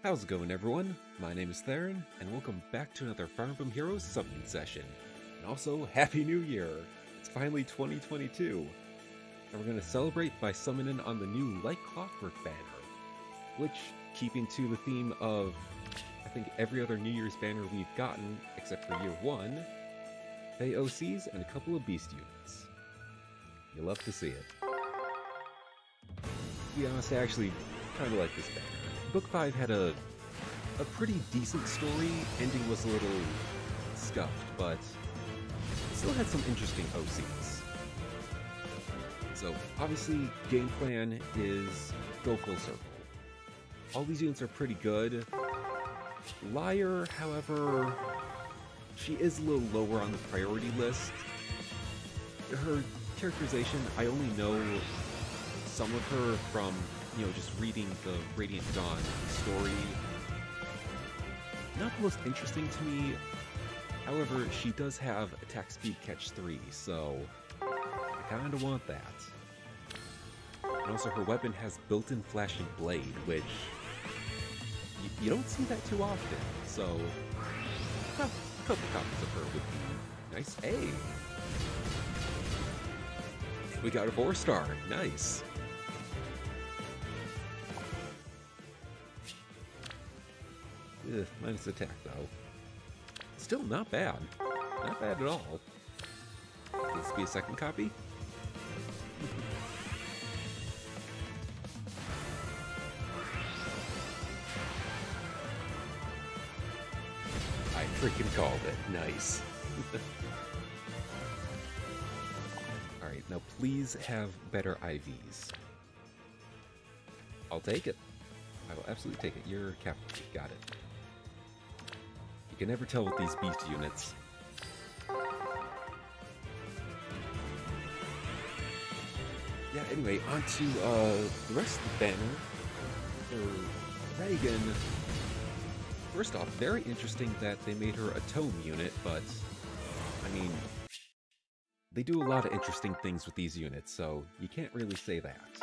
How's it going, everyone? My name is Theron, and welcome back to another Fire Emblem Heroes summoning session. And also, Happy New Year! It's finally 2022, and we're going to celebrate by summoning on the new Like Clockwork banner, which, keeping to the theme of, I think, every other New Year's banner we've gotten, except for year 1, they OCs and a couple of beast units. You'll love to see it. To be honest, I actually kind of like this banner. Book 5 had a pretty decent story. Ending was a little scuffed, but it still had some interesting OCs. So, obviously, game plan is go full circle. All these units are pretty good. Liar, however, she is a little lower on the priority list. Her characterization, I only know some of her from, just reading the Radiant Dawn story. Not the most interesting to me. However, she does have attack speed catch 3, so I kinda want that. And also her weapon has built-in flashing blade, which you don't see that too often, so a couple copies of her would be nice. Hey! We got a 4-star, nice! Ugh, minus attack, though. Still not bad. Not bad at all. Could this be a second copy? I freaking called it. Nice. Alright, now please have better IVs. I'll take it. I will absolutely take it. You're capital. Got it. You can never tell with these beast units. Yeah, anyway, on to the rest of the banner. For Reagan, first off, very interesting that they made her a tome unit, but, I mean, they do a lot of interesting things with these units, so you can't really say that.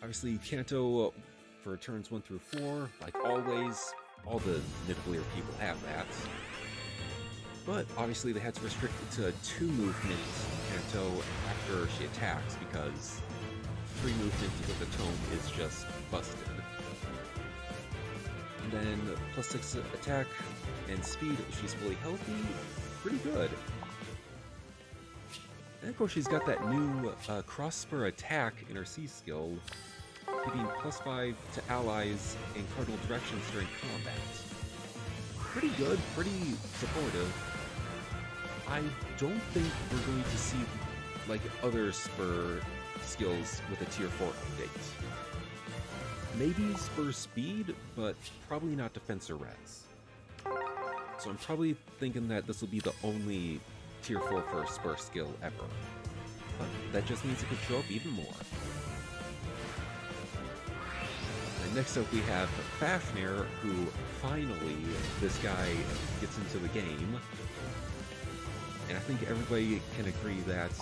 Obviously, Kanto for turns 1 through 4, like always. All the Nidavellir people have that. But obviously they had to restrict it to 2 movement Kanto after she attacks, because 3 movement with a tome is just busted. And then plus 6 attack and speed if she's fully healthy, pretty good. And of course she's got that new cross-spur attack in her C skill, giving plus 5 to allies in cardinal directions during combat. Pretty good, pretty supportive. I don't think we're going to see, like, other spur skills with a tier 4 update. Maybe spur speed, but probably not defense or res. So I'm probably thinking that this will be the only tier 4 for spur skill ever. But that just means it could show up even more. Next up we have Fafnir, who finally, this guy gets into the game. And I think everybody can agree that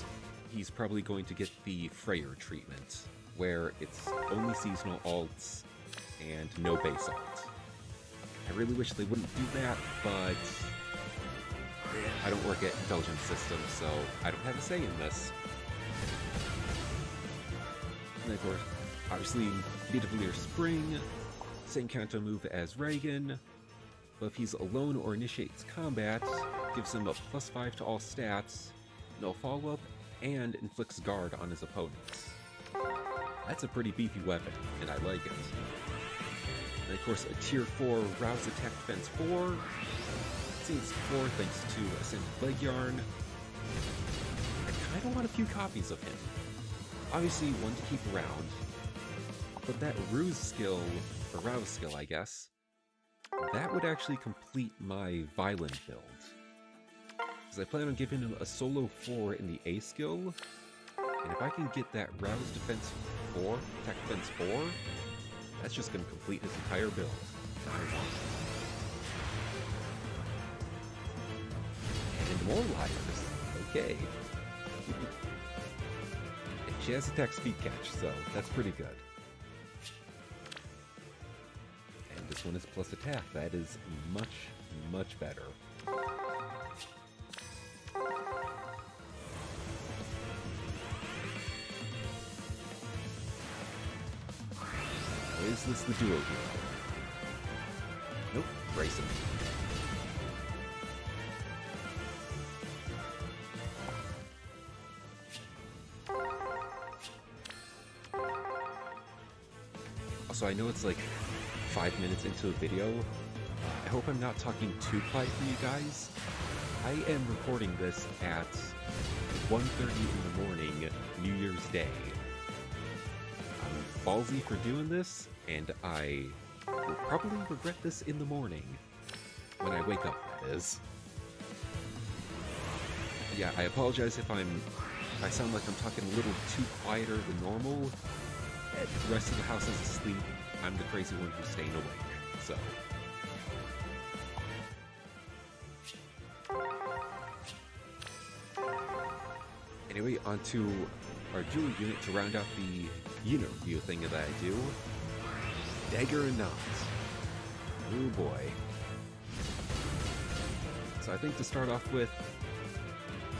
he's probably going to get the Freyr treatment, where it's only seasonal alts and no base alt. I really wish they wouldn't do that, but I don't work at Intelligent Systems, so I don't have a say in this. And of course, obviously, Nidavellir Spring, same Kanto move as Reagan, but if he's alone or initiates combat, gives him a plus 5 to all stats, no follow-up, and inflicts guard on his opponents. That's a pretty beefy weapon, and I like it. And of course, a tier 4 Rouse Attack Defense 4, Saints 4 thanks to Ascended Leg Yarn. I kinda want a few copies of him. Obviously, one to keep around. But that Ruse skill, or Rouse skill, I guess, that would actually complete my Violent build. Because I plan on giving him a solo 4 in the A skill, and if I can get that Rouse Defense 4, Attack Defense 4, that's just going to complete his entire build. I want it. And more liars. Okay. And she has attack speed catch, so that's pretty good. one is plus attack. That is much, much better. Is this the duo here? Nope, Grayson. Also, I know it's like 5 minutes into a video. I hope I'm not talking too quiet for you guys. I am recording this at 1:30 in the morning, New Year's Day. I'm ballsy for doing this, and I will probably regret this in the morning. When I wake up, that is. Yeah, I apologize if I sound like I'm talking a little too quieter than normal. The rest of the house is asleep. I'm the crazy one who's staying awake, so. Anyway, onto our dual unit to round out the interview thing that I do. Dagger and Knot. Oh boy. So I think to start off with,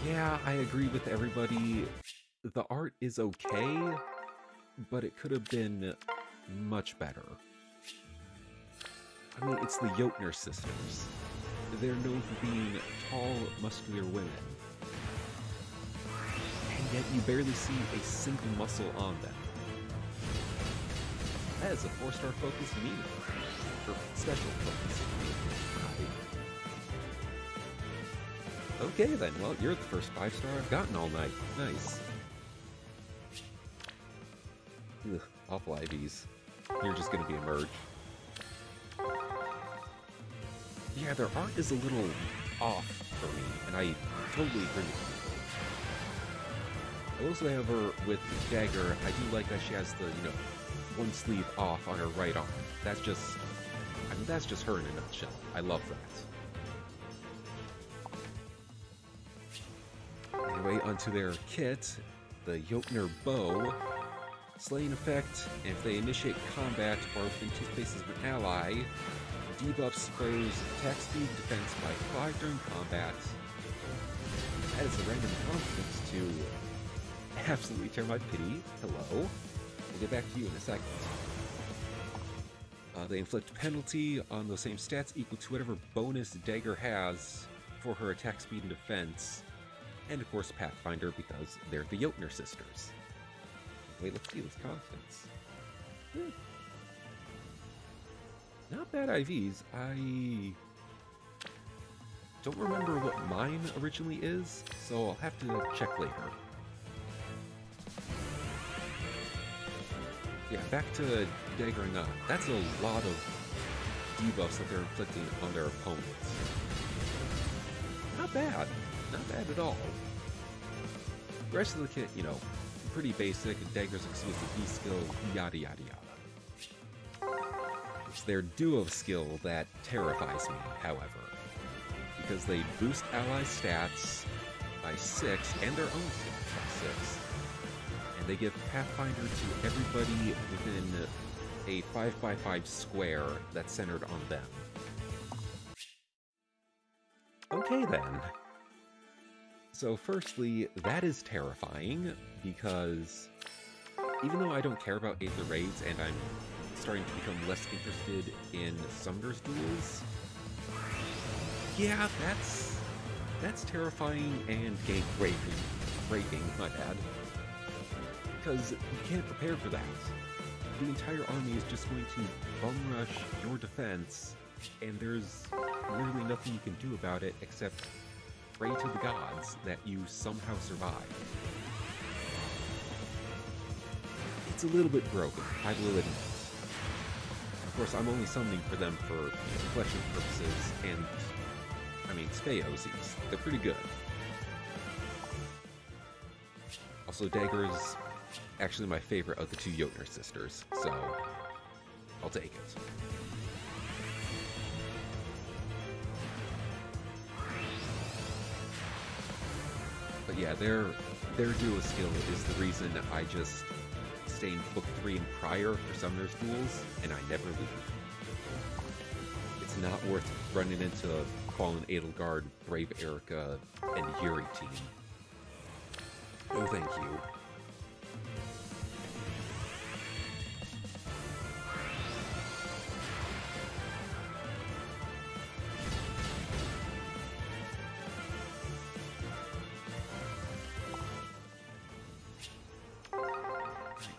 yeah, I agree with everybody. The art is okay, but it could have been much better. I mean, it's the Jotner sisters. They're known for being tall, muscular women. And yet you barely see a single muscle on them. That is a 4-star focus meter. Or special focus meter. Okay then, well, you're the first 5-star I've gotten all night. Nice. Ugh, awful IVs. You're just gonna be a merge. Yeah, their art is a little off for me, and I totally agree with you. Also, however, with Dagger, I do like that she has the, you know, one sleeve off on her right arm. That's just, I mean, that's just her in a nutshell. I love that. Anyway, onto their kit, the Jotner bow. Slaying effect, and if they initiate combat or within 2 spaces of an ally, debuffs foes attack speed, defense by 5 during combat. That is a random confidence to absolutely tear my pity. Hello. We'll get back to you in a second. They inflict penalty on those same stats equal to whatever bonus Dagger has for her attack speed and defense. And of course Pathfinder, because they're the Jotner sisters. Wait, let's see those constants. Not bad IVs. I don't remember what mine originally is, so I'll have to check later. Yeah, back to Dagger and Knot. That's a lot of debuffs that they're inflicting on their opponents. Not bad. Not bad at all. The rest of the kit, you know, pretty basic. Dagger's exclusive E skill, yada yada yada. It's their duo skill that terrifies me, however, because they boost ally stats by 6 and their own stats by 6, and they give Pathfinder to everybody within a 5x5 square that's centered on them. Okay then. So firstly, that is terrifying, because even though I don't care about Aether Raids and I'm starting to become less interested in Summoner's Duels, yeah, that's terrifying and game-breaking, my bad. Because you can't prepare for that. The entire army is just going to bum rush your defense, and there's literally nothing you can do about it except pray to the gods that you somehow survive. It's a little bit broken, I will admit. Of course, I'm only summoning for them for collection purposes, and, I mean, Speosies. They're pretty good. Also, Dagger is actually my favorite of the 2 Jotner sisters, so I'll take it. But yeah, their duo skill is the reason I just stay in Book 3 and prior for Summoner's Duels, and I never leave. it's not worth running into Fallen Edelgard, Brave Erica, and Yuri team. No thank you.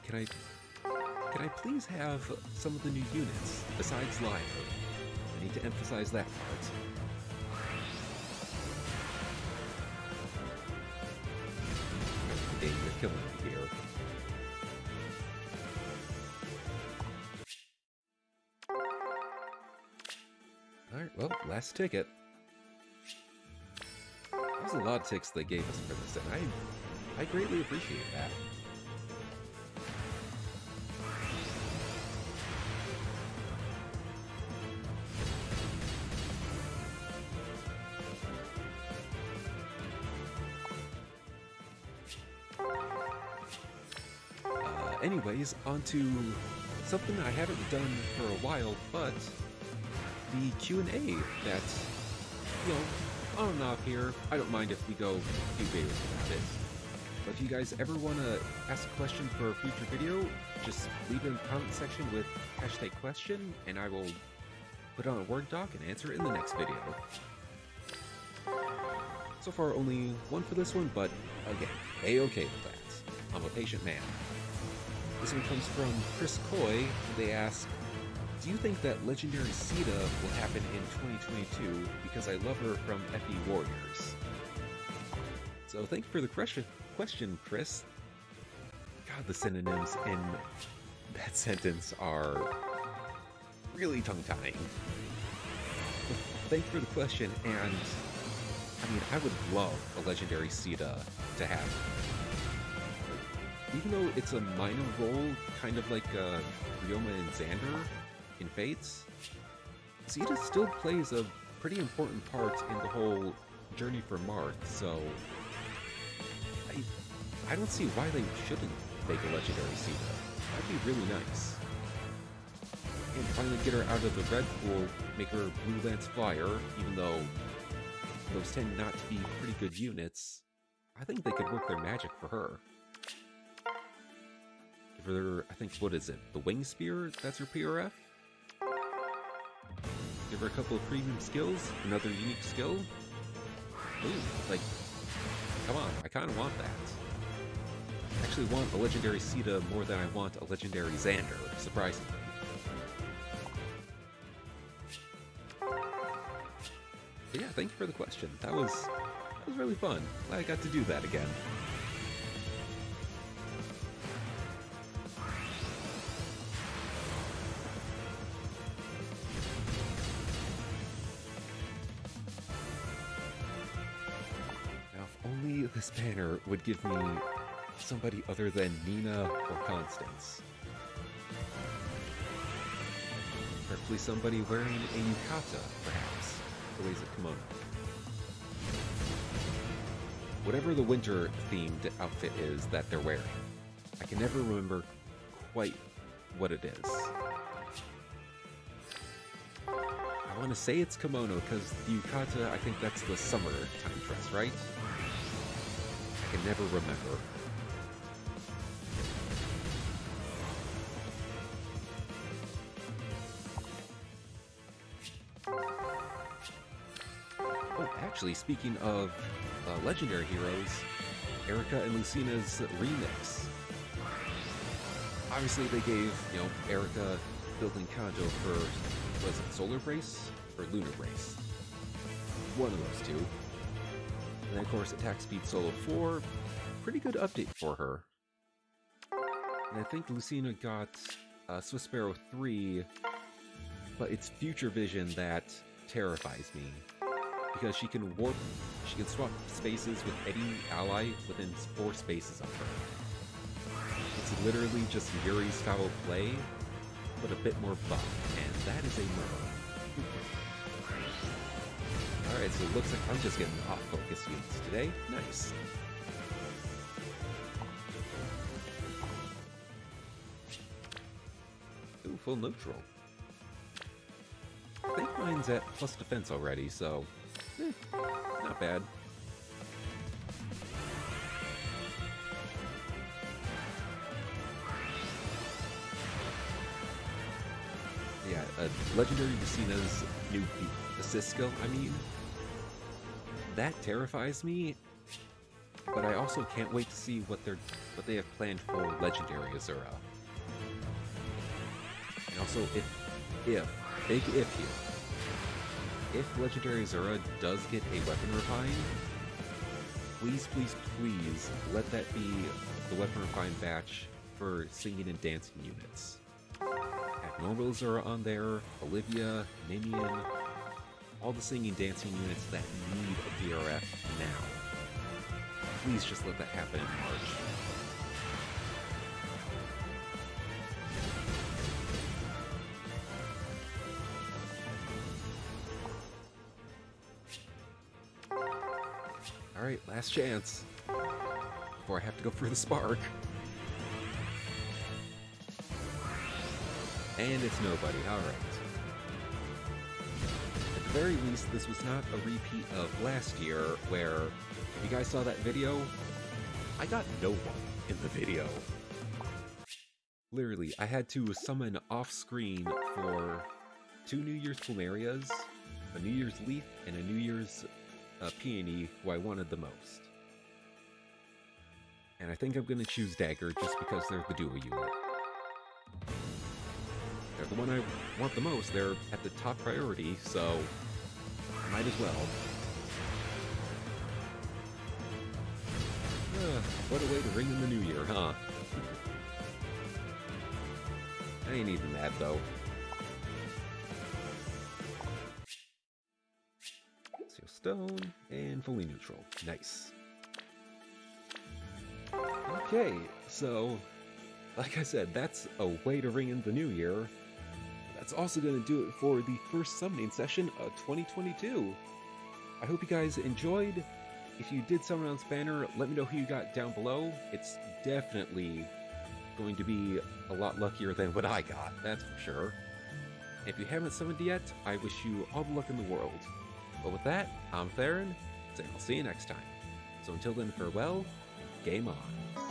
Can I please have some of the new units, besides Lyra? I need to emphasize that part. Dang, you're killing me here. Alright, well, last ticket. There's a lot of tickets they gave us for this, and I greatly appreciate that. Anyways, on to something I haven't done for a while, but the Q&A that, you know, on and off here. I don't mind if we go a few videos without it. But if you guys ever want to ask a question for a future video, just leave it in the comment section with hashtag question, and I will put it on a Word doc and answer it in the next video. So far, only one for this one, but again, A-okay with that. I'm a patient man. This one comes from Chris Coy. They ask, do you think that Legendary Sita will happen in 2022 because I love her from FE Warriors? So thank you for the question, Chris. God, the synonyms in that sentence are really tongue-tying. Thank you for the question, and I mean, I would love a Legendary Sita to happen. Even though it's a minor role, kind of like Ryoma and Xander in Fates, Sita still plays a pretty important part in the whole journey for Marth, so I don't see why they shouldn't make a Legendary Sita. That'd be really nice. And finally get her out of the red pool, make her Blue Lance Flyer, even though those tend not to be pretty good units. I think they could work their magic for her. Give her, I think, what is it? The Wing Spear? That's her PRF? Give her a couple of premium skills, another unique skill. Ooh, like, come on, I kind of want that. I actually want a Legendary Sita more than I want a Legendary Xander, surprisingly. But yeah, thank you for the question. That was really fun. I got to do that again. This banner would give me somebody other than Nina or Constance. Preferably somebody wearing a yukata, perhaps, the ways of kimono. Whatever the winter-themed outfit is that they're wearing. I can never remember quite what it is. I want to say it's kimono, because the yukata, I think that's the summertime dress, right? I can never remember. Oh, actually, speaking of legendary heroes, Erica and Lucina's remix. Obviously, they gave, you know, Erica building Kanto for, was it Solar Brace or Lunar Brace? One of those two. And then, of course, Attack Speed Solo 4, pretty good update for her. And I think Lucina got Swiss Sparrow 3, but it's Future Vision that terrifies me. Because she can swap spaces with any ally within 4 spaces of her. It's literally just Yuri's foul play, but a bit more buff, and that is a murder. Alright, so it looks like I'm just getting off-focus units today. Nice. Ooh, full neutral. I think my stands at plus defense already, so not bad. Yeah, Legendary Lucina's new assist skill, I mean, that terrifies me, but I also can't wait to see what they have planned for Legendary Azura. And also, big if here, if Legendary Azura does get a weapon refine, please, please, please let that be the weapon refine batch for singing and dancing units. Have normal Azura on there, Olivia, Minion, all the singing dancing units that need a BRF now. Please just let that happen in March. Alright, last chance before I have to go for the spark. And it's nobody, alright. At the very least, this was not a repeat of last year, where, if you guys saw that video, I got no one in the video. Literally, I had to summon off-screen for 2 New Year's Plumerias, a New Year's Leaf, and a New Year's Peony, who I wanted the most. And I think I'm going to choose Dagger just because they're the duo unit. They're the one I want the most, they're at the top priority, so might as well. What a way to ring in the new year, huh? I ain't even mad, though. Seal Stone, and fully neutral. Nice. Okay, so, like I said, that's a way to ring in the new year. That's also going to do it for the first summoning session of 2022. I hope you guys enjoyed. If you did summon on Spanner, let me know who you got down below. It's definitely going to be a lot luckier than what I got, that's for sure. If you haven't summoned yet, I wish you all the luck in the world. But with that, I'm Theron, and I'll see you next time. So until then, farewell, game on.